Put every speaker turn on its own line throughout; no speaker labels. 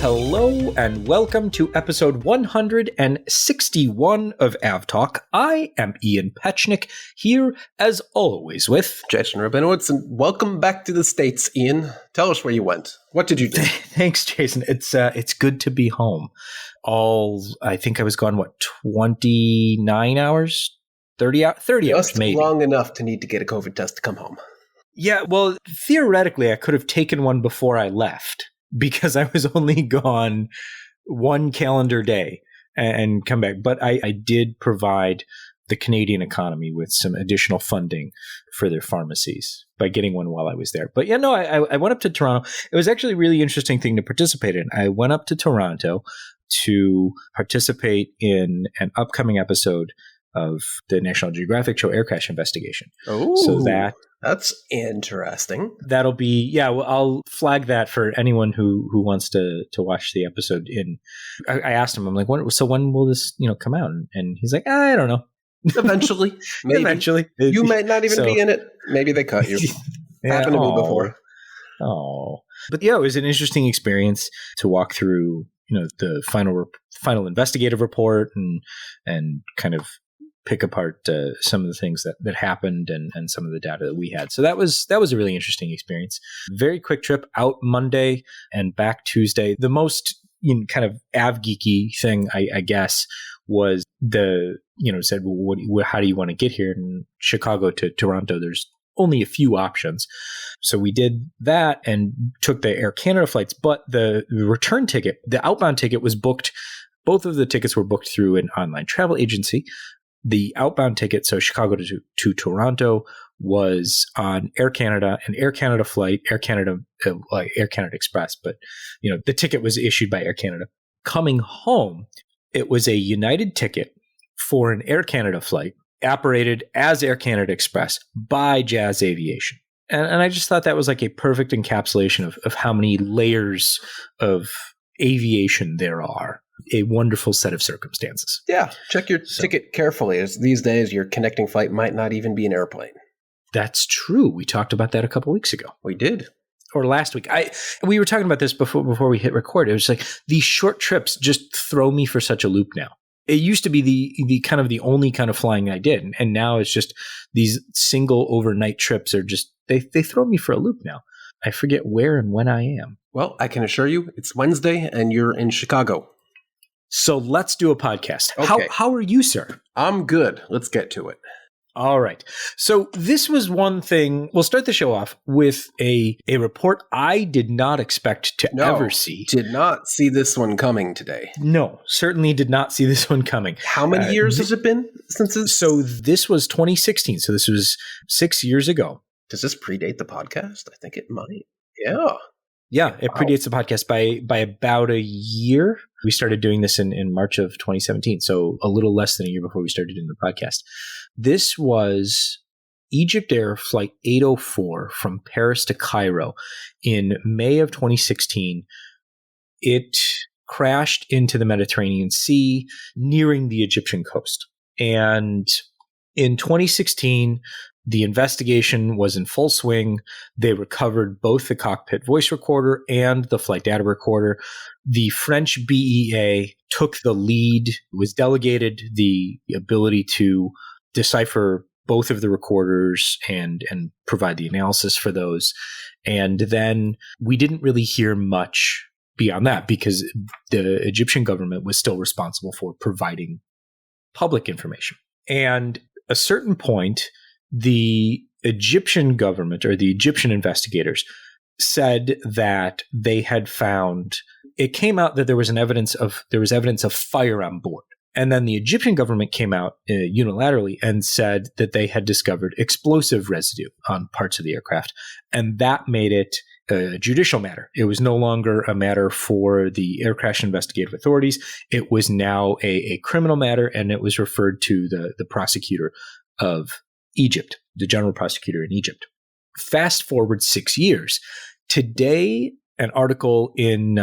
hello, and welcome to episode 161 of AvTalk. I am Ian Petchnick, here as always with
Jason Rabinowitz, and welcome back to the States, Ian. Tell us where you went. What did you do?
Thanks, Jason. It's good to be home. I think I was gone, 29 hours? 30 hours
Just
maybe.
Long enough to need to get a COVID test to come home.
Yeah, well, theoretically, I could have taken one before I left because I was only gone one calendar day and come back. But I did provide the Canadian economy with some additional funding for their pharmacies by getting one while I was there. But yeah, no, I went up to Toronto. It was actually a really interesting thing to participate in. I went up to Toronto to participate in an upcoming episode of the National Geographic show Air Crash Investigation.
Oh,
so
that's interesting.
That'll be, yeah, well, I'll flag that for anyone who wants to watch the episode. I asked him, I'm like, when will this come out? And he's like, I don't know.
Eventually. Maybe.
Eventually.
You might not even be in it. Maybe they cut you. Happened to me before.
Oh. But yeah, it was an interesting experience to walk through, the final investigative report and kind of pick apart some of the things that happened and some of the data that we had. So that was a really interesting experience. Very quick trip out Monday and back Tuesday. The most kind of av-geeky thing, I guess, was said, well, how do you want to get here? In Chicago to Toronto, there's only a few options. So we did that and took the Air Canada flights, but the return ticket, the outbound ticket was booked. Both of the tickets were booked through an online travel agency. The outbound ticket, so Chicago to Toronto, was on Air Canada, an Air Canada flight, Air Canada Express, but the ticket was issued by Air Canada. Coming home, it was a United ticket for an Air Canada flight operated as Air Canada Express by Jazz Aviation. And I just thought that was like a perfect encapsulation of how many layers of aviation there are. A wonderful set of circumstances.
Yeah. Check your ticket carefully, as these days your connecting flight might not even be an airplane.
That's true. We talked about that a couple weeks ago.
We did.
Or last week. We were talking about this before we hit record. It was like these short trips just throw me for such a loop now. It used to be the kind of the only kind of flying I did. And now it's just these single overnight trips are just, they throw me for a loop now. I forget where and when I am.
Well, I can assure you it's Wednesday and you're in Chicago.
So let's do a podcast.
Okay.
How are you, sir?
I'm good. Let's get to it.
All right. So this was one thing. We'll start the show off with a report I did not expect to ever see.
Did not see this one coming today.
No, certainly did not see this one coming.
How many years has it been since this?
So this was 2016. So this was 6 years ago.
Does this predate the podcast? I think it might. Yeah.
Yeah, it predates the podcast by about a year. We started doing this in March of 2017, so a little less than a year before we started doing the podcast. This was EgyptAir Flight 804 from Paris to Cairo in May of 2016. It crashed into the Mediterranean Sea, nearing the Egyptian coast. And in 2016, the investigation was in full swing. They recovered both the cockpit voice recorder and the flight data recorder. The French BEA took the lead, was delegated the ability to decipher both of the recorders and provide the analysis for those. And then we didn't really hear much beyond that because the Egyptian government was still responsible for providing public information. And a certain point, the Egyptian government or the Egyptian investigators said that they had found, it came out that there was evidence of fire on board. And then the Egyptian government came out unilaterally and said that they had discovered explosive residue on parts of the aircraft. And that made it a judicial matter. It was no longer a matter for the air crash investigative authorities. It was now a criminal matter, and it was referred to the prosecutor of Egypt, the general prosecutor in Egypt. Fast forward 6 years. Today, an article in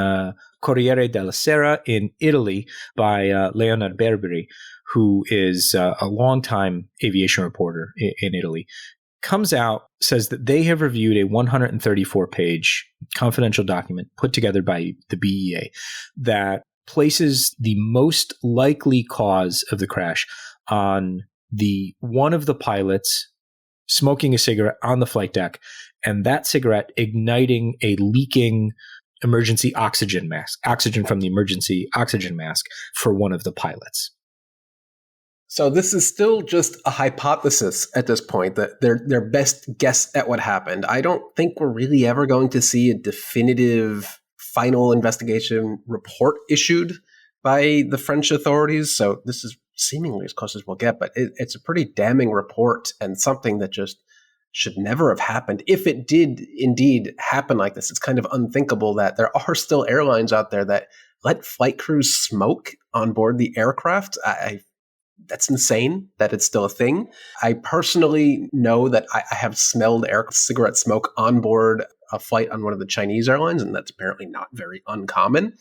Corriere della Sera in Italy by Leonard Berberi, who is a longtime aviation reporter in Italy, comes out, says that they have reviewed a 134-page confidential document put together by the BEA that places the most likely cause of the crash on one of the pilots smoking a cigarette on the flight deck, and that cigarette igniting a leaking emergency oxygen from the emergency oxygen mask for one of the pilots.
So this is still just a hypothesis at this point, that their best guess at what happened. I don't think we're really ever going to see a definitive final investigation report issued by the French authorities. So this is seemingly as close as we'll get, but it's a pretty damning report and something that just should never have happened. If it did indeed happen like this, it's kind of unthinkable that there are still airlines out there that let flight crews smoke on board the aircraft. That's insane that it's still a thing. I personally know that I have smelled cigarette smoke on board a flight on one of the Chinese airlines, and that's apparently not very uncommon.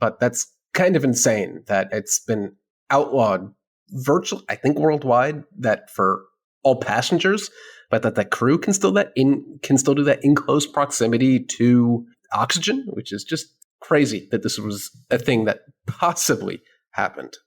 But that's kind of insane that it's been outlawed virtually, I think worldwide, that for all passengers, but that the crew can still do that in close proximity to oxygen, which is just crazy that this was a thing that possibly happened.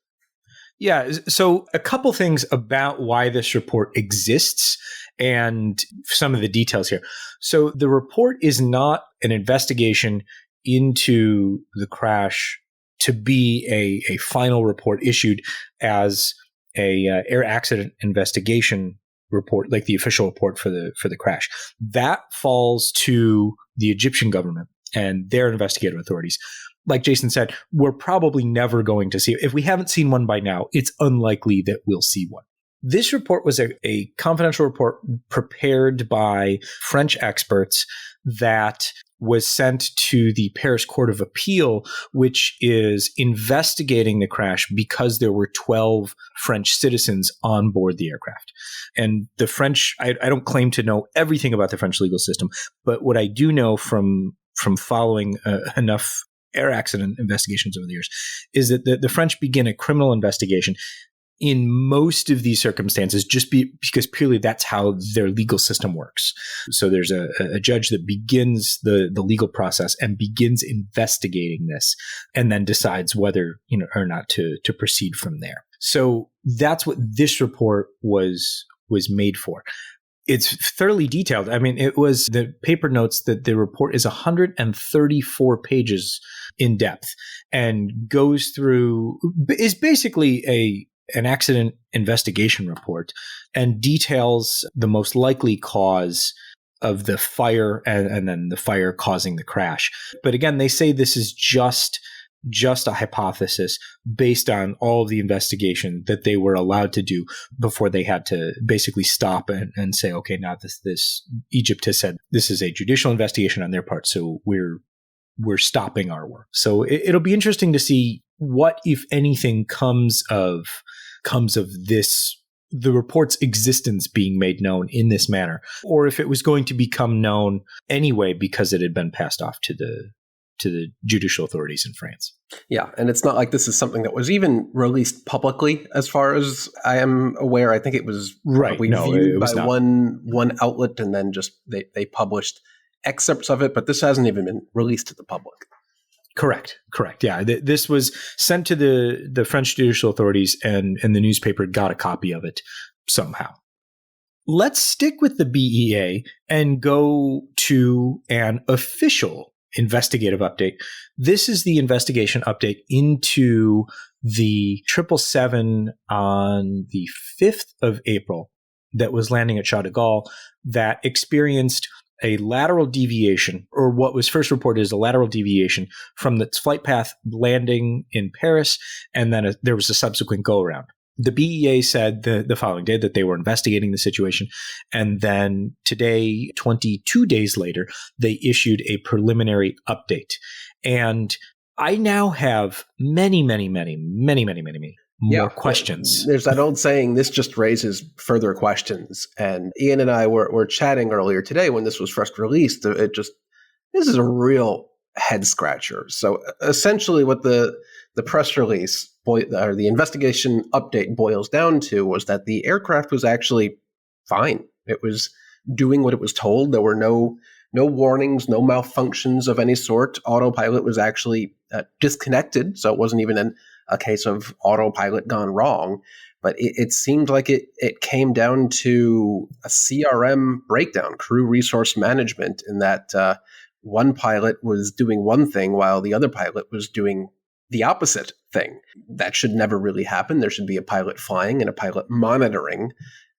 Yeah, so a couple things about why this report exists and some of the details here. So the report is not an investigation into the crash to be a final report issued as a air accident investigation report, like the official report for the crash. That falls to the Egyptian government and their investigative authorities. Like Jason said, we're probably never going to see it. If we haven't seen one by now, it's unlikely that we'll see one. This report was a confidential report prepared by French experts that was sent to the Paris Court of Appeal, which is investigating the crash because there were 12 French citizens on board the aircraft. And the French, I don't claim to know everything about the French legal system, but what I do know from following enough air accident investigations over the years is that the French begin a criminal investigation in most of these circumstances because purely that's how their legal system works. So there's a judge that begins the legal process and begins investigating this and then decides whether or not to proceed from there. So that's what this report was made for. It's thoroughly detailed. I mean, the paper notes that the report is 134 pages in depth and is basically an accident investigation report and details the most likely cause of the fire and then the fire causing the crash. But again, they say this is just a hypothesis based on all of the investigation that they were allowed to do before they had to basically stop and say, okay, now this Egypt has said this is a judicial investigation on their part, so we're stopping our work. So it'll be interesting to see what, if anything, comes of this, the report's existence being made known in this manner, or if it was going to become known anyway because it had been passed off to the judicial authorities in France.
Yeah, and it's not like this is something that was even released publicly, as far as I am aware. I think it was viewed by one outlet, and then just they published excerpts of it, but this hasn't even been released to the public.
Correct. Yeah, this was sent to the French judicial authorities, and the newspaper got a copy of it somehow. Let's stick with the BEA and go to an official investigative update. This is the investigation update into the 777 on the 5th of April that was landing at Charles de Gaulle that experienced a lateral deviation, or what was first reported as a lateral deviation from its flight path landing in Paris, and then there was a subsequent go-around. The BEA said the following day that they were investigating the situation, and then today, 22 days later, they issued a preliminary update. And I now have many more questions.
There's that old saying, this just raises further questions. And Ian and I were chatting earlier today when this was first released. This is a real head scratcher. So essentially what the press release or the investigation update boils down to was that the aircraft was actually fine. It was doing what it was told. There were no warnings, no malfunctions of any sort. Autopilot was actually disconnected, so it wasn't even a case of autopilot gone wrong. But it seemed like it came down to a CRM breakdown, crew resource management, in that one pilot was doing one thing while the other pilot was doing the opposite thing. That should never really happen. There should be a pilot flying and a pilot monitoring.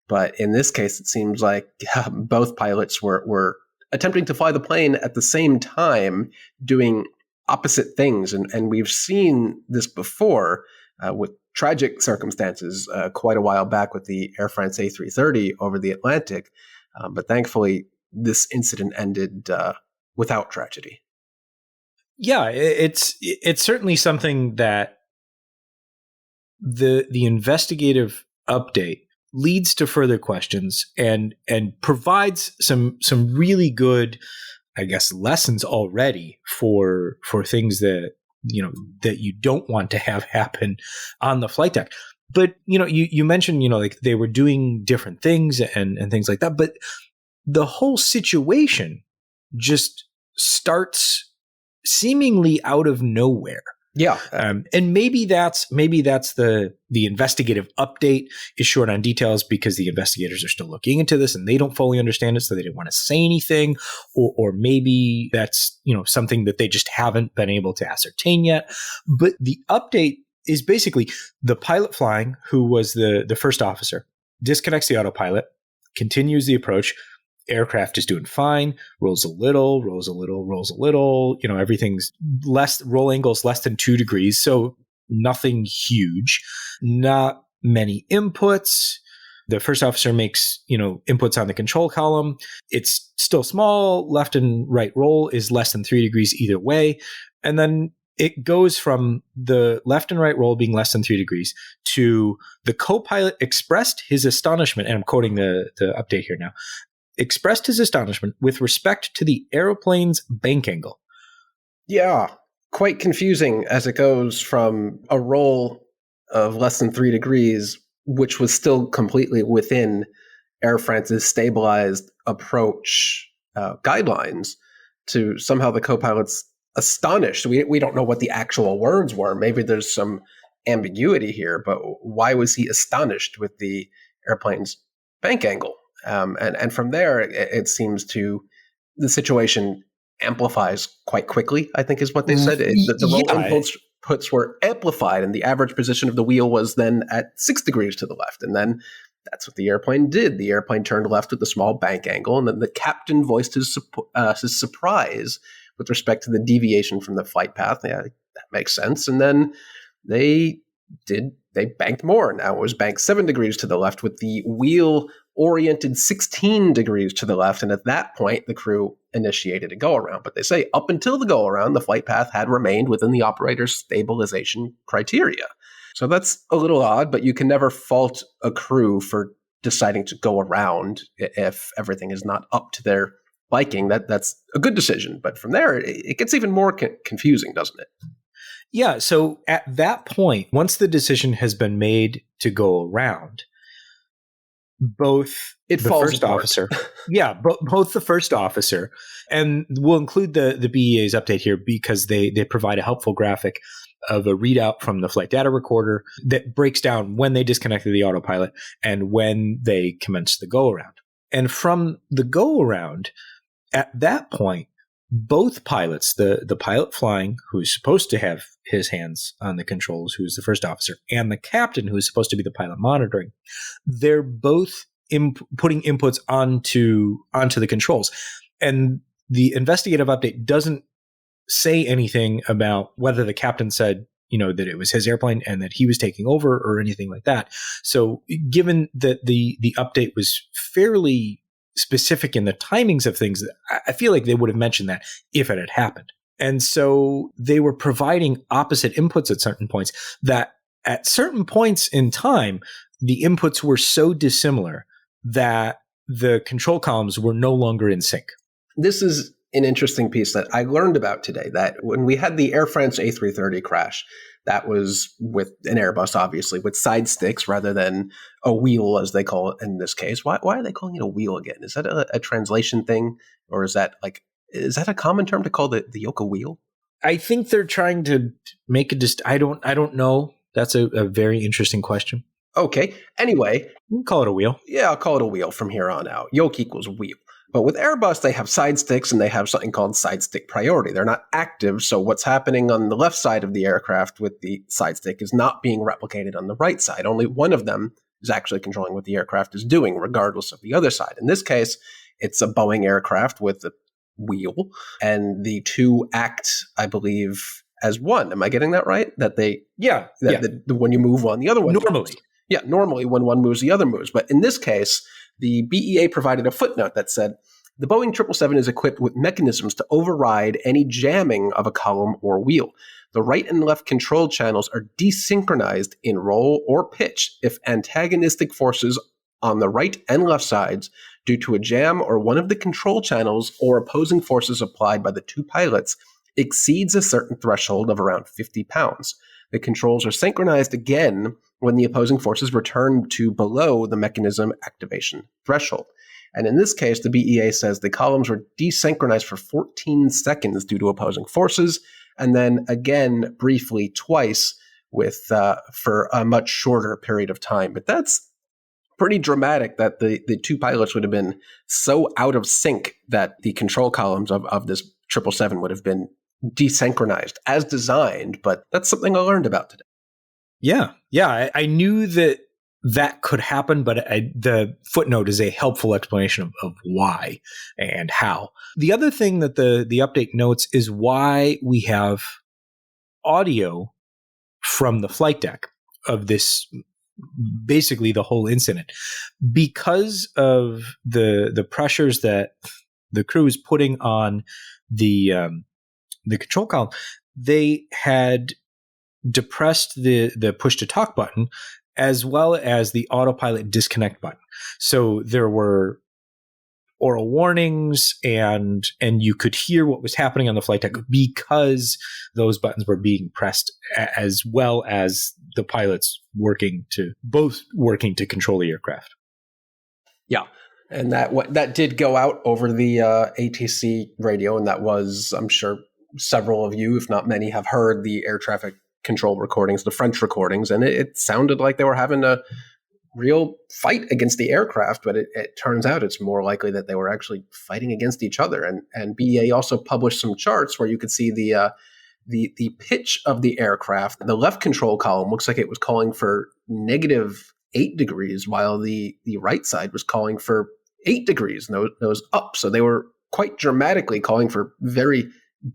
But in this case, it seems like both pilots were attempting to fly the plane at the same time, doing opposite things. And we've seen this before with tragic circumstances quite a while back with the Air France A330 over the Atlantic. But thankfully, this incident ended without tragedy.
Yeah, it's certainly something that the investigative update leads to further questions and provides some really good, I guess, lessons already for things that you don't want to have happen on the flight deck. But you mentioned like they were doing different things and things like that, but the whole situation just starts seemingly out of nowhere.
Yeah.
And maybe that's the investigative update is short on details because the investigators are still looking into this and they don't fully understand it, so they didn't want to say anything, or maybe that's something that they just haven't been able to ascertain yet. But the update is basically the pilot flying, who was the first officer, disconnects the autopilot, continues the approach. Aircraft is doing fine, rolls a little. Everything's roll angles less than 2 degrees. So nothing huge, not many inputs. The first officer makes, inputs on the control column. It's still small. Left and right roll is less than 3 degrees either way. And then it goes from the left and right roll being less than 3 degrees to the co-pilot expressed his astonishment. And I'm quoting the update here now. Expressed his astonishment with respect to the aeroplane's bank angle.
Yeah, quite confusing as it goes from a roll of less than 3 degrees, which was still completely within Air France's stabilized approach guidelines, to somehow the co-pilot's astonished. We don't know what the actual words were. Maybe there's some ambiguity here, but why was he astonished with the airplane's bank angle? And from there, it seems the situation amplifies quite quickly, I think is what they said. The roll inputs were amplified, and the average position of the wheel was then at 6 degrees to the left. And then that's what the airplane did. The airplane turned left with a small bank angle, and then the captain voiced his surprise with respect to the deviation from the flight path. Yeah, that makes sense. And then they banked more. Now it was banked 7 degrees to the left with the wheel oriented 16 degrees to the left. And at that point, the crew initiated a go-around. But they say up until the go-around, the flight path had remained within the operator's stabilization criteria. So that's a little odd, but you can never fault a crew for deciding to go around if everything is not up to their liking. That's a good decision. But from there, it gets even more confusing, doesn't it?
Yeah. So at that point, once the decision has been made to go around, both the first officer, both the first officer, and we'll include the BEA's update here because they provide a helpful graphic of a readout from the flight data recorder that breaks down when they disconnected the autopilot and when they commenced the go-around. And from the go-around, at that point, both pilots, the pilot flying, who's supposed to have his hands on the controls, who's the first officer, and the captain, who's supposed to be the pilot monitoring, they're both putting inputs onto the controls. And the investigative update doesn't say anything about whether the captain said, that it was his airplane and that he was taking over or anything like that. So given that the update was fairly specific in the timings of things, I feel like they would have mentioned that if it had happened. And so they were providing opposite inputs at certain points that at certain points in time, the inputs were so dissimilar that the control columns were no longer in sync.
This is an interesting piece that I learned about today, that when we had the Air France A330 crash, That was with an Airbus, obviously, with side sticks rather than a wheel, as they call it in this case. Why are they calling it a wheel again? Is that a translation thing? Or is that a common term to call the yoke a wheel?
I think they're trying to make I don't know. That's a very interesting question.
Okay. Anyway.
You can call it a wheel.
Yeah, I'll call it a wheel from here on out. Yoke equals wheel. But with Airbus, they have side sticks and they have something called side stick priority. They're not active, so what's happening on the left side of the aircraft with the side stick is not being replicated on the right side. Only one of them is actually controlling what the aircraft is doing, regardless of the other side. In this case, it's a Boeing aircraft with a wheel, and the two act, I believe, as one. Am I getting that right? When you move one, the other one
normally
moves. Yeah, normally when one moves, the other moves. But in this case, the BEA provided a footnote that said, the Boeing 777 is equipped with mechanisms to override any jamming of a column or wheel. The right and left control channels are desynchronized in roll or pitch if antagonistic forces on the right and left sides due to a jam or one of the control channels or opposing forces applied by the two pilots exceeds a certain threshold of around 50 pounds. The controls are synchronized again when the opposing forces return to below the mechanism activation threshold. And in this case, the BEA says the columns were desynchronized for 14 seconds due to opposing forces, and then again briefly twice for a much shorter period of time. But that's pretty dramatic that the two pilots would have been so out of sync that the control columns of this 777 would have been desynchronized as designed, but that's something I learned about today.
Yeah. I knew that could happen, but the footnote is a helpful explanation of why and how. The other thing that the update notes is why we have audio from the flight deck of this, basically the whole incident, because of the pressures that the crew is putting on the control column. They had depressed the push to talk button as well as the autopilot disconnect button. So there were oral warnings and you could hear what was happening on the flight deck because those buttons were being pressed, as well as the pilots working to control the aircraft.
Yeah. And that did go out over the ATC radio, and that was, I'm sure, several of you, if not many, have heard the air traffic control recordings, the French recordings, and it sounded like they were having a real fight against the aircraft, but it turns out it's more likely that they were actually fighting against each other. And BEA also published some charts where you could see the pitch of the aircraft. The left control column looks like it was calling for -8 degrees, while the right side was calling for 8 degrees, and those up. So they were quite dramatically calling for very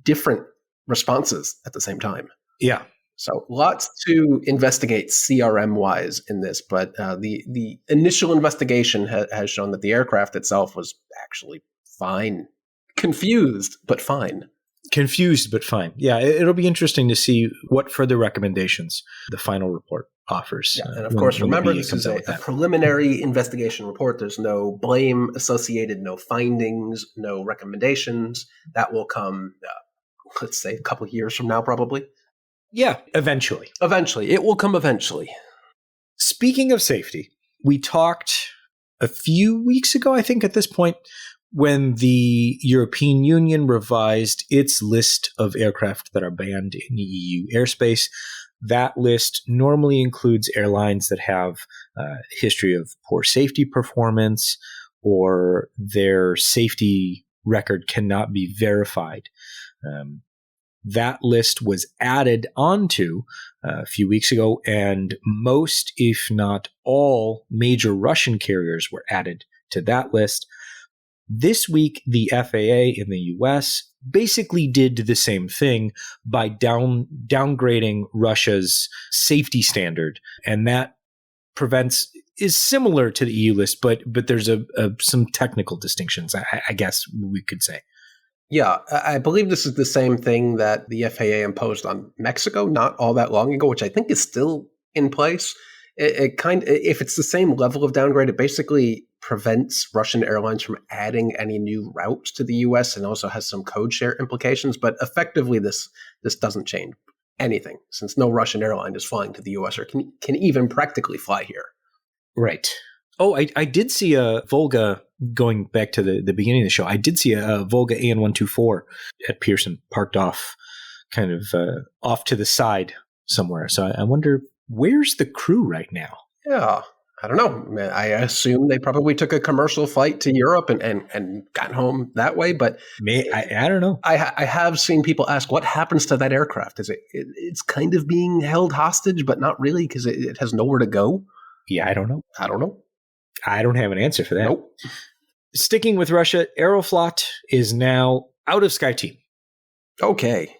different responses at the same time.
Yeah.
So lots to investigate CRM-wise in this, but the initial investigation has shown that the aircraft itself was actually fine. Confused, but fine.
Confused, but fine. Yeah, it'll be interesting to see what further recommendations the final report offers.
Yeah, and of course, remember, this is a preliminary investigation report. There's no blame associated, no findings, no recommendations. That will come, let's say, a couple of years from now, probably.
Yeah, eventually.
Eventually. It will come eventually.
Speaking of safety, we talked a few weeks ago, I think, at this point, when the European Union revised its list of aircraft that are banned in the EU airspace. That list normally includes airlines that have a history of poor safety performance or their safety record cannot be verified. That list was added onto a few weeks ago, and most, if not all, major Russian carriers were added to that list. This week, the FAA in the US basically did the same thing by downgrading Russia's safety standard, and that is similar to the EU list, but there's some technical distinctions, I guess we could say.
Yeah, I believe this is the same thing that the FAA imposed on Mexico not all that long ago, which I think is still in place. If it's the same level of downgrade, it basically prevents Russian airlines from adding any new routes to the U.S. and also has some code share implications. But effectively, this doesn't change anything, since no Russian airline is flying to the US or can even practically fly here.
Right. Oh, I did see a Volga, going back to the beginning of the show, I did see a Volga AN-124 at Pearson parked off, kind of off to the side somewhere. So I wonder, where's the crew right now?
Yeah, I don't know. I assume they probably took a commercial flight to Europe and got home that way. But
I don't know.
I have seen people ask, what happens to that aircraft? Is it's kind of being held hostage, but not really, because it has nowhere to go?
Yeah, I don't know.
I
don't have an answer for that.
Nope.
Sticking with Russia, Aeroflot is now out of SkyTeam.
Okay.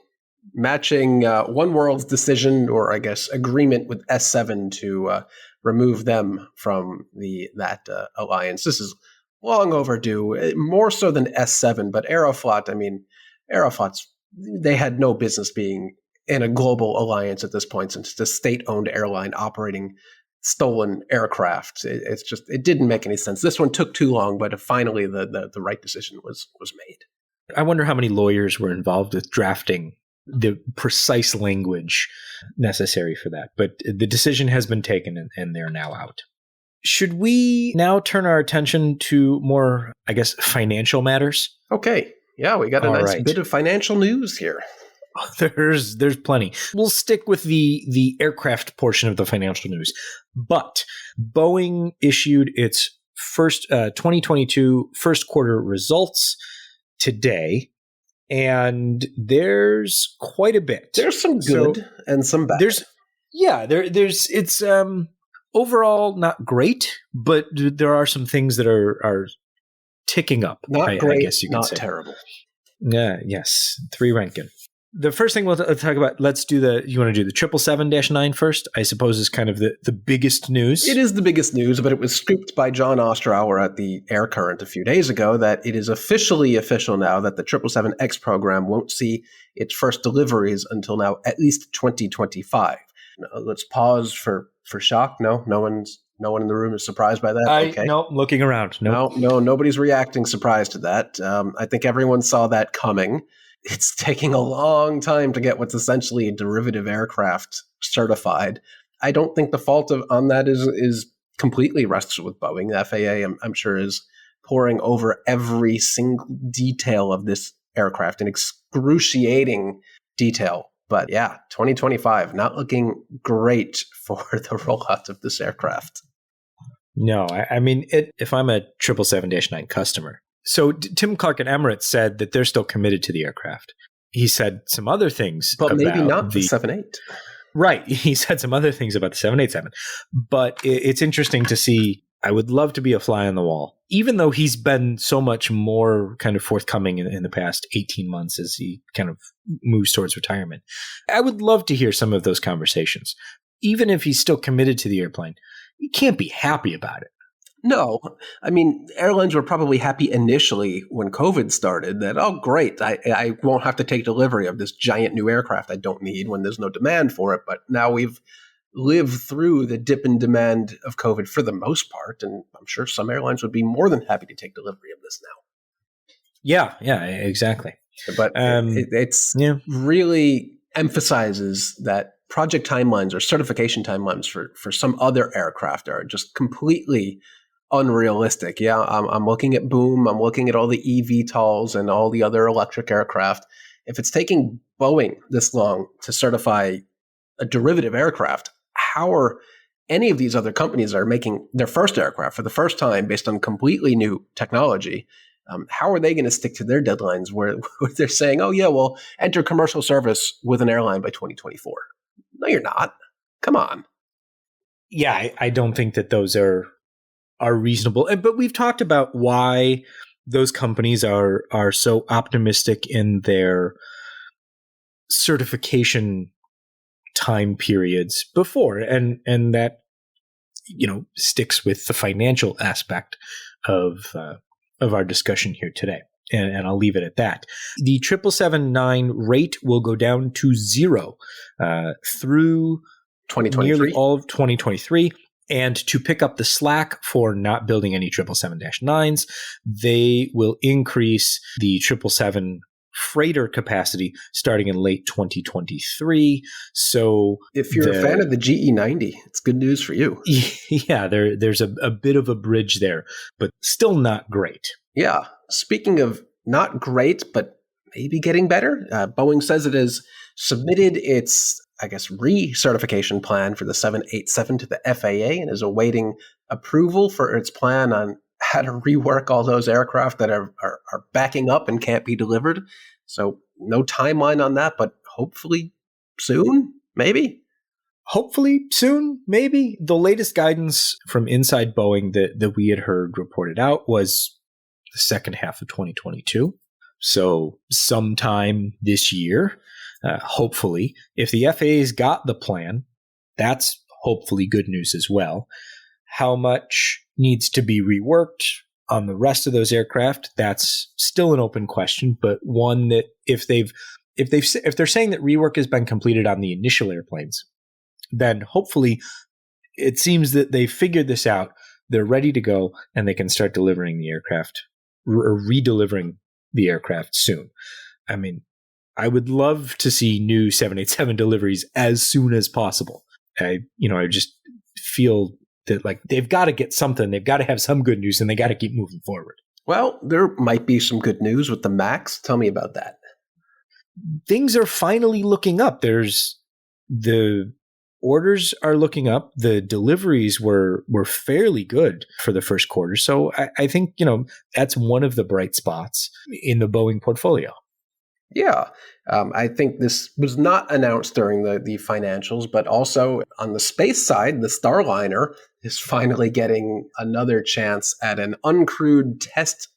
Matching One World's decision, or I guess agreement with S7 to remove them from that alliance. This is long overdue, more so than S7, but Aeroflot, Aeroflot's, they had no business being in a global alliance at this point, since it's a state-owned airline operating stolen aircraft. It didn't make any sense. This one took too long, but finally the right decision was made.
I wonder how many lawyers were involved with drafting the precise language necessary for that. But the decision has been taken, and they're now out. Should we now turn our attention to more, I guess, financial matters?
Okay. Yeah, we got a nice bit of financial news here.
There's plenty. We'll stick with the aircraft portion of the financial news. But Boeing issued its first 2022 first quarter results today. And there's quite a bit.
There's some good and some bad.
It's overall not great, but there are some things that are ticking up.
Not great,
I guess you could say.
Not terrible.
Yeah, yes. 3 Rankin. The first thing we'll talk about, you want to do the 777-9 first? I suppose is kind of the biggest news.
It is the biggest news, but it was scooped by John Osterauer at the Air Current a few days ago that it is officially official now that the 777X program won't see its first deliveries until now at least 2025. Let's pause for shock. No one in the room is surprised by that. Okay.
No, looking around.
No, nobody's reacting surprised to that. I think everyone saw that coming. It's taking a long time to get what's essentially a derivative aircraft certified. I don't think the fault on that is completely rests with Boeing. The FAA, I'm sure, is poring over every single detail of this aircraft in excruciating detail. But yeah, 2025, not looking great for the rollout of this aircraft.
No, if I'm a 777-9 customer. So Tim Clark at Emirates said that they're still committed to the aircraft. He said some other things
but
about
maybe not the 78.
Right. He said some other things about the 787. But it's interesting to see. I would love to be a fly on the wall, even though he's been so much more kind of forthcoming in the past 18 months as he kind of moves towards retirement. I would love to hear some of those conversations. Even if he's still committed to the airplane, he can't be happy about it.
No, airlines were probably happy initially when COVID started that, oh, great, I won't have to take delivery of this giant new aircraft I don't need when there's no demand for it. But now we've lived through the dip in demand of COVID for the most part, and I'm sure some airlines would be more than happy to take delivery of this now.
Yeah, exactly.
But it's really emphasizes that project timelines or certification timelines for some other aircraft are just completely unrealistic. Yeah, I'm looking at Boom. I'm looking at all the eVTOLs and all the other electric aircraft. If it's taking Boeing this long to certify a derivative aircraft, how are any of these other companies that are making their first aircraft for the first time based on completely new technology? How are they going to stick to their deadlines where they're saying, oh, yeah, we'll enter commercial service with an airline by 2024? No, you're not. Come on.
Yeah, I don't think that those are reasonable. But we've talked about why those companies are so optimistic in their certification time periods before, and that sticks with the financial aspect of our discussion here today. And I'll leave it at that. The 777-9 rate will go down to 0 through
2023.
Nearly all of 2023. And to pick up the slack for not building any 777-9s, they will increase the 777 freighter capacity starting in late 2023. So
if you're a fan of the GE90, it's good news for you.
Yeah, there's a bit of a bridge there, but still not great.
Yeah. Speaking of not great, but maybe getting better, Boeing says it has submitted its, recertification plan for the 787 to the FAA and is awaiting approval for its plan on how to rework all those aircraft that are backing up and can't be delivered. So no timeline on that, but hopefully soon, maybe?
Hopefully soon, maybe. The latest guidance from inside Boeing that we had heard reported out was the second half of 2022. So sometime this year, hopefully. If the FAA's got the plan, that's hopefully good news as well. How much needs to be reworked on the rest of those aircraft, that's still an open question, but one that if they're saying that rework has been completed on the initial airplanes, then hopefully it seems that they figured this out, they're ready to go, and they can start delivering the aircraft or redelivering the aircraft soon. I mean, I would love to see new 787 deliveries as soon as possible. I just feel that like they've got to get something, they've got to have some good news, and they got to keep moving forward.
Well, there might be some good news with the MAX. Tell me about that.
Things are finally looking up. The orders are looking up. The deliveries were fairly good for the first quarter. So I think, that's one of the bright spots in the Boeing portfolio.
Yeah. I think this was not announced during the financials, but also on the space side, the Starliner is finally getting another chance at an uncrewed test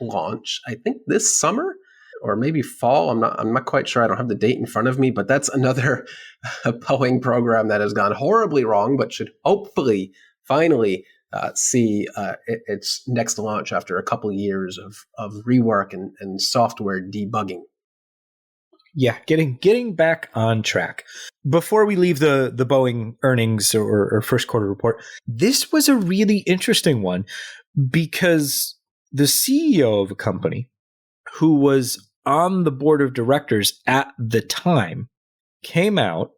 launch, I think this summer or maybe fall. I'm not quite sure. I don't have the date in front of me, but that's another Boeing program that has gone horribly wrong, but should hopefully finally see its next launch after a couple of years of rework and software debugging.
Yeah, getting back on track. Before we leave the Boeing earnings or first quarter report, this was a really interesting one because the CEO of a company who was on the board of directors at the time came out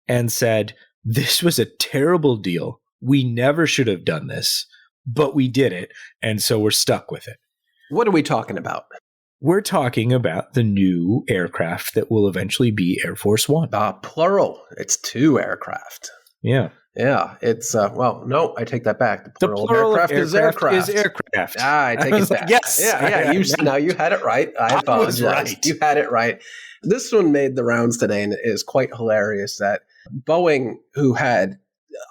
and said, this was a terrible deal. We never should have done this, but we did it, and so we're stuck with it.
What are we talking about?
We're talking about the new aircraft that will eventually be Air Force One.
Plural. It's 2 aircraft.
Yeah.
Yeah. It's, no, I take that back. The plural of aircraft is aircraft. I take it back.
Yes.
Yeah. Now you had it right. I apologize.
Right.
You had it right. This one made the rounds today, and it is quite hilarious that Boeing, who had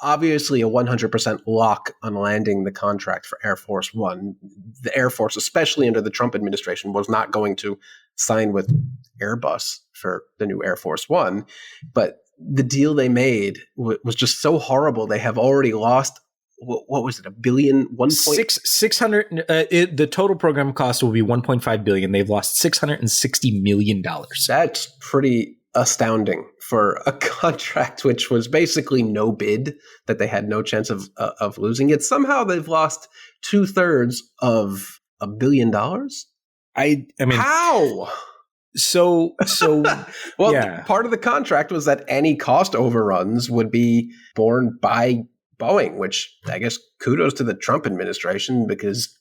obviously a 100% lock on landing the contract for Air Force One, the Air Force, especially under the Trump administration, was not going to sign with Airbus for the new Air Force One. But the deal they made was just so horrible. They have already lost, what was it, $1 billion?
600. The total program cost will be $1.5 billion. They've lost $660 million.
That's pretty astounding for a contract which was basically no bid, that they had no chance of losing it. Somehow they've lost 2/3 of $1 billion.
I mean,
how?
So
well,
yeah.
Part of the contract was that any cost overruns would be borne by Boeing, which I guess kudos to the Trump administration, because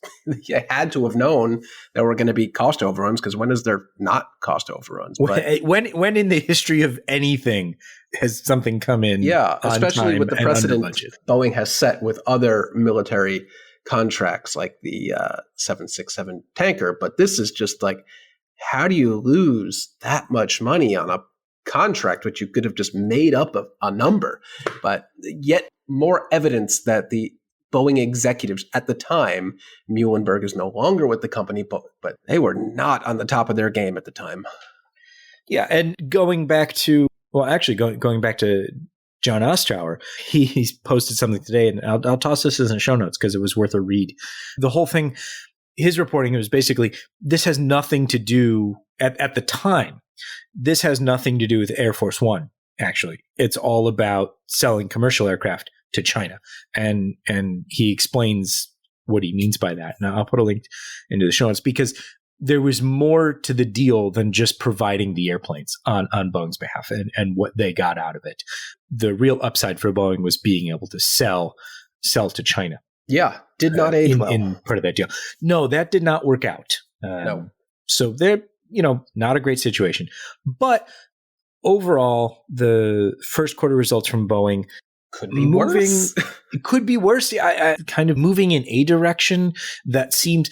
you had to have known there were going to be cost overruns, because when is there not cost overruns? But
when in the history of anything has something come in?
Yeah, especially with the precedent Boeing has set with other military contracts like the 767 tanker. But this is just like, how do you lose that much money on a contract which you could have just made up a number? But yet more evidence that the Boeing executives at the time, Muhlenberg is no longer with the company, but they were not on the top of their game at the time.
Yeah, and going back to John Ostrower, he's posted something today, and I'll toss this in the show notes because it was worth a read. The whole thing, his reporting was basically, this has nothing to do, at the time, this has nothing to do with Air Force One, actually. It's all about selling commercial aircraft to China. And he explains what he means by that. Now, I'll put a link into the show notes, because there was more to the deal than just providing the airplanes on Boeing's behalf and what they got out of it. The real upside for Boeing was being able to sell to China.
Yeah, did not age well.
In part of that deal. No, that did not work out.
No.
So they're, not a great situation. But overall, the first quarter results from Boeing
could be worse.
It could be worse. I kind of moving in a direction that seems,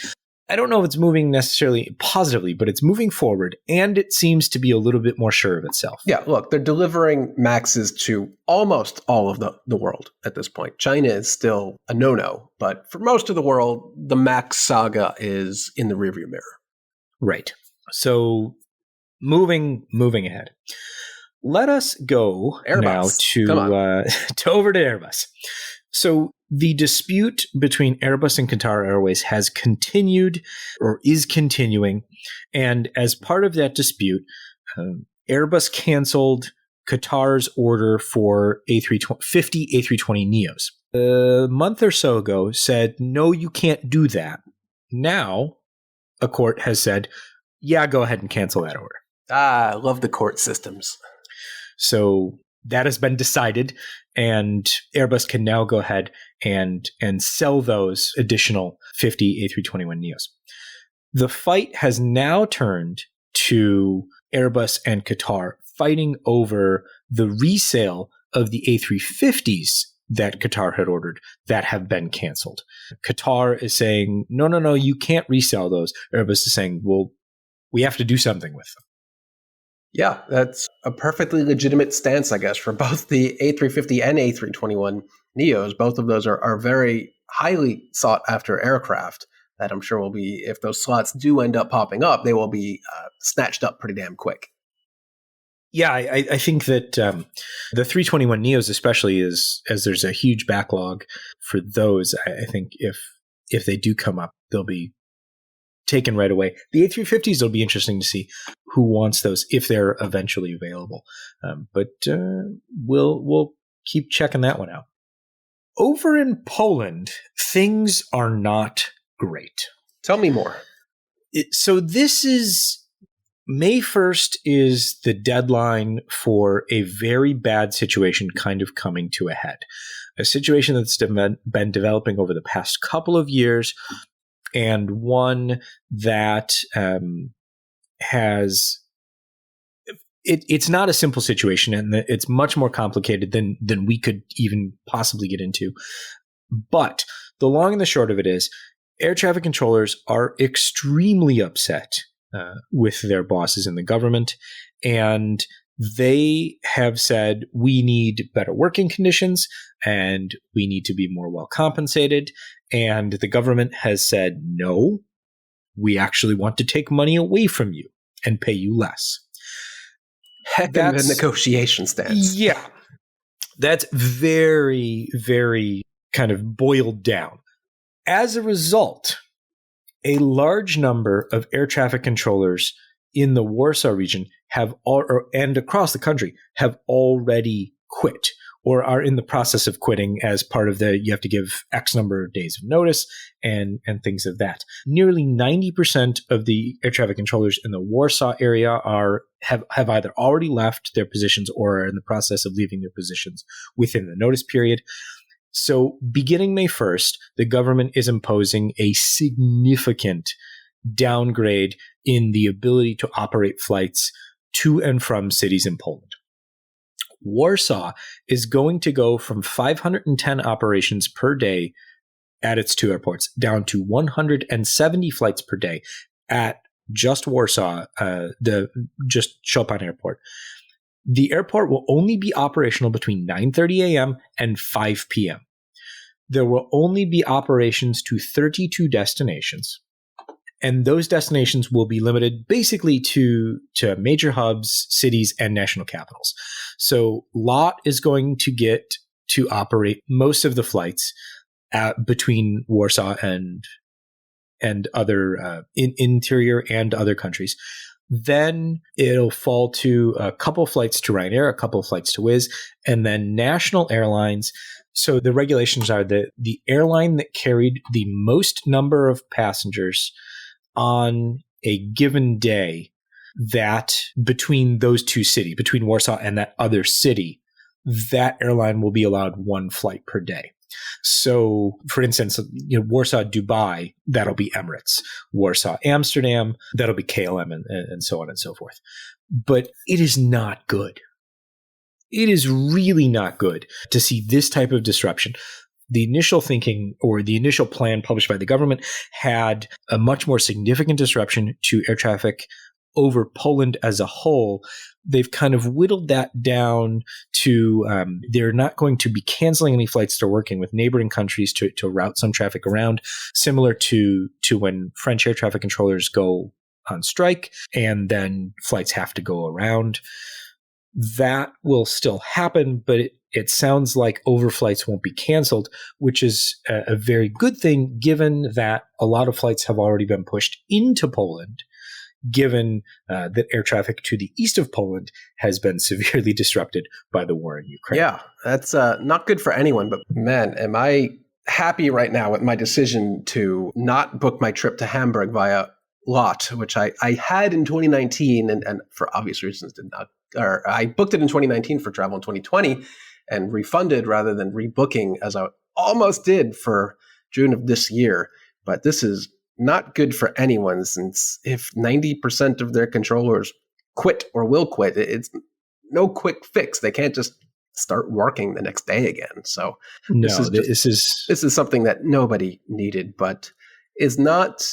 I don't know if it's moving necessarily positively, but it's moving forward, and it seems to be a little bit more sure of itself.
Yeah, look, they're delivering Maxes to almost all of the world at this point. China is still a no-no, but for most of the world, the Max saga is in the rearview mirror.
Right. So moving ahead. Let us go
Airbus.
Now to over to Airbus. So the dispute between Airbus and Qatar Airways has continued or is continuing. And as part of that dispute, Airbus canceled Qatar's order for 50 A320neos. A month or so ago said, no, you can't do that. Now, a court has said, yeah, go ahead and cancel that order.
I love the court systems.
So that has been decided, and Airbus can now go ahead and sell those additional 50 A321neos. The fight has now turned to Airbus and Qatar fighting over the resale of the A350s that Qatar had ordered that have been canceled. Qatar is saying, no, you can't resell those. Airbus is saying, well, we have to do something with them.
Yeah, that's a perfectly legitimate stance, I guess, for both the A350 and A321neos. Both of those are very highly sought after aircraft that I'm sure will be, if those slots do end up popping up, they will be snatched up pretty damn quick.
Yeah, I think that the 321neos, especially as there's a huge backlog for those, I think if they do come up, they'll be taken right away. The A350s will be interesting to see who wants those if they're eventually available. But we'll keep checking that one out. Over in Poland, things are not great.
Tell me more.
So this is May 1st is the deadline for a very bad situation kind of coming to a head. A situation that's been developing over the past couple of years, and one that has it's not a simple situation, and it's much more complicated than we could even possibly get into. But the long and the short of it is, air traffic controllers are extremely upset with their bosses in the government, and they have said, we need better working conditions and we need to be more well compensated. And the government has said, no, we actually want to take money away from you and pay you less.
Heck of a negotiation stance.
Yeah. That's very, very kind of boiled down. As a result, a large number of air traffic controllers in the Warsaw region and across the country have already quit or are in the process of quitting as part of you have to give X number of days of notice and things of that. Nearly 90% of the air traffic controllers in the Warsaw area have either already left their positions or are in the process of leaving their positions within the notice period. So beginning May 1st, the government is imposing a significant downgrade in the ability to operate flights to and from cities in Poland. Warsaw is going to go from 510 operations per day at its two airports down to 170 flights per day at just Warsaw, just Chopin Airport. The airport will only be operational between 9:30 a.m. and 5 p.m. There will only be operations to 32 destinations. And those destinations will be limited basically to major hubs, cities, and national capitals. So LOT is going to get to operate most of the flights between Warsaw and other interior and other countries. Then it'll fall to a couple flights to Ryanair, a couple flights to Wizz, and then national airlines. So the regulations are that the airline that carried the most number of passengers on a given day that between those two cities, between Warsaw and that other city, that airline will be allowed one flight per day. So, for instance, Warsaw, Dubai, that'll be Emirates. Warsaw, Amsterdam, that'll be KLM, and so on and so forth. But it is not good. It is really not good to see this type of disruption. The initial thinking or the initial plan published by the government had a much more significant disruption to air traffic over Poland as a whole. They've kind of whittled that down to they're not going to be canceling any flights. They're working with neighboring countries to route some traffic around, similar to when French air traffic controllers go on strike and then flights have to go around. That will still happen, but it sounds like overflights won't be canceled, which is a very good thing given that a lot of flights have already been pushed into Poland, given that air traffic to the east of Poland has been severely disrupted by the war in Ukraine.
Yeah, that's not good for anyone, but man, am I happy right now with my decision to not book my trip to Hamburg via LOT, which I had in 2019 and for obvious reasons did not, or I booked it in 2019 for travel in 2020 and refunded rather than rebooking as I almost did for June of this year. But this is not good for anyone, since if 90% of their controllers quit or will quit, it's no quick fix. They can't just start working the next day again. So this is something that nobody needed, but is not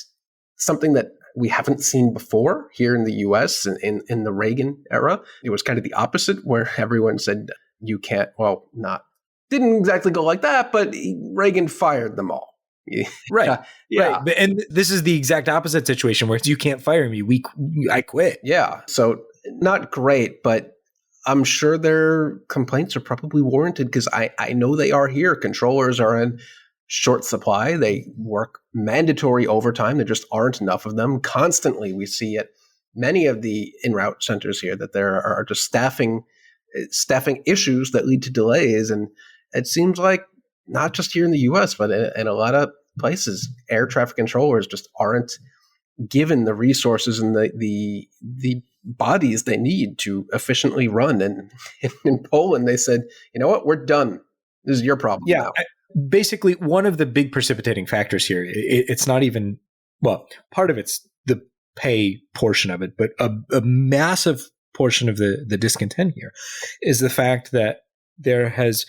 something that we haven't seen before here in the US in the Reagan era. It was kind of the opposite, where everyone said you can't, didn't exactly go like that, but Reagan fired them all.
Right. Yeah. Right. And this is the exact opposite situation where it's, you can't fire me. I quit.
Yeah. So not great, but I'm sure their complaints are probably warranted, because I know they are here. Controllers are in short supply. They work mandatory overtime. There just aren't enough of them. Constantly, we see at many of the en-route centers here that there are just staffing issues that lead to delays. And it seems like not just here in the US, but in a lot of places, air traffic controllers just aren't given the resources and the bodies they need to efficiently run. And in Poland, they said, you know what, we're done. This is your problem now.
Basically, one of the big precipitating factors here, it's not even, part of it's the pay portion of it, but a massive portion of the discontent here is the fact that there has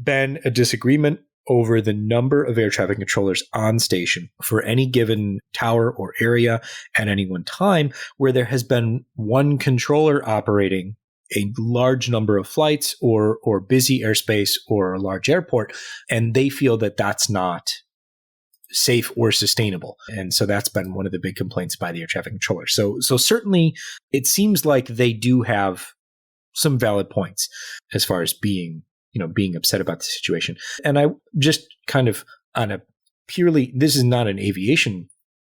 been a disagreement over the number of air traffic controllers on station for any given tower or area at any one time, where there has been one controller operating a large number of flights or busy airspace or a large airport, and they feel that that's not safe or sustainable. And so that's been one of the big complaints by the air traffic controller. So certainly it seems like they do have some valid points as far as being upset about the situation. And I just kind of this is not an aviation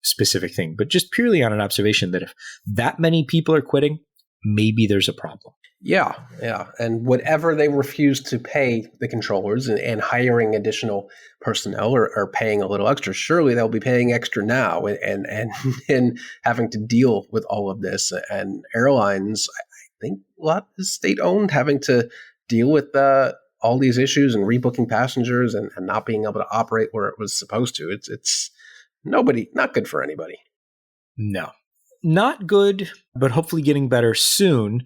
specific thing, but just purely on an observation that if that many people are quitting, maybe there's a problem.
Yeah. And whatever they refuse to pay the controllers and hiring additional personnel or paying a little extra, surely they'll be paying extra now and having to deal with all of this. And airlines, I think a lot is state-owned, having to deal with all these issues and rebooking passengers and not being able to operate where it was supposed to. It's not good for anybody.
No. Not good, but hopefully getting better soon,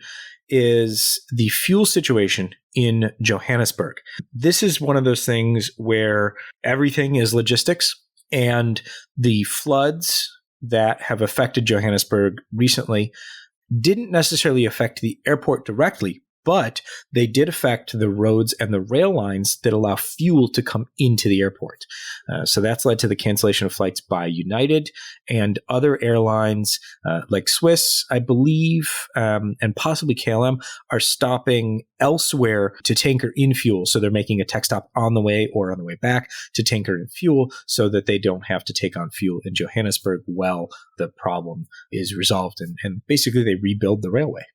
is the fuel situation in Johannesburg. This is one of those things where everything is logistics, and the floods that have affected Johannesburg recently didn't necessarily affect the airport directly, but they did affect the roads and the rail lines that allow fuel to come into the airport. So that's led to the cancellation of flights by United and other airlines like Swiss, I believe, and possibly KLM are stopping elsewhere to tanker in fuel. So they're making a tech stop on the way or on the way back to tanker in fuel so that they don't have to take on fuel in Johannesburg while the problem is resolved. And basically they rebuild the railway.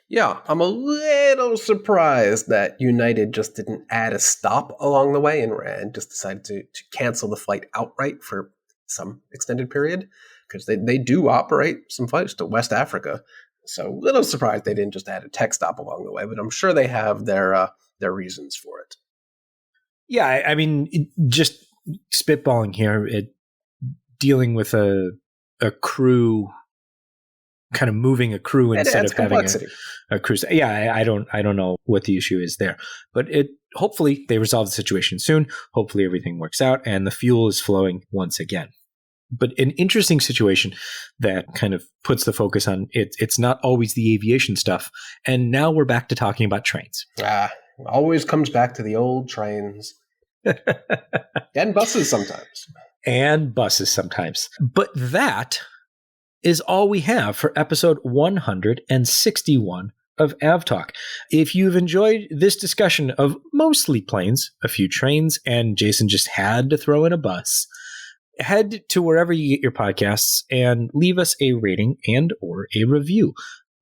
Yeah, I'm a little surprised that United just didn't add a stop along the way and just decided to cancel the flight outright for some extended period. because they do operate some flights to West Africa. So a little surprised they didn't just add a tech stop along the way, but I'm sure they have their reasons for it.
Yeah, I mean, just spitballing here, dealing with a crew, kind of moving a crew instead of having a crew. Yeah, I don't know what the issue is there, but hopefully they resolve the situation soon. Hopefully everything works out and the fuel is flowing once again. But an interesting situation that kind of puts the focus on it's not always the aviation stuff. And now we're back to talking about trains.
Always comes back to the old trains. And buses sometimes. But that is all we have for episode 161 of AvTalk. If you've enjoyed this discussion of mostly planes, a few trains, and Jason just had to throw in a bus, head to wherever you get your podcasts and leave us a rating and or a review.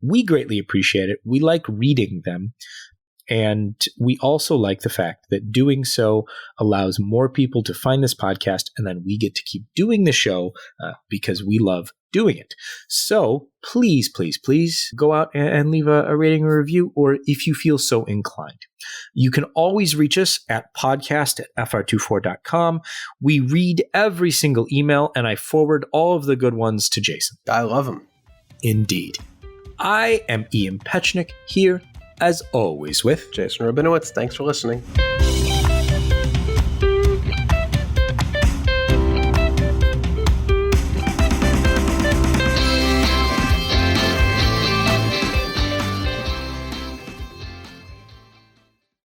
We greatly appreciate it. We like reading them. And we also like the fact that doing so allows more people to find this podcast, and then we get to keep doing the show because we love doing it. So please, please, please go out and leave a rating or review, or if you feel so inclined. You can always reach us at podcast@fr24.com. We read every single email, and I forward all of the good ones to Jason. I love them.
Indeed. I am Ian Petchnick here, as always, with
Jason Rabinowitz. Thanks for listening.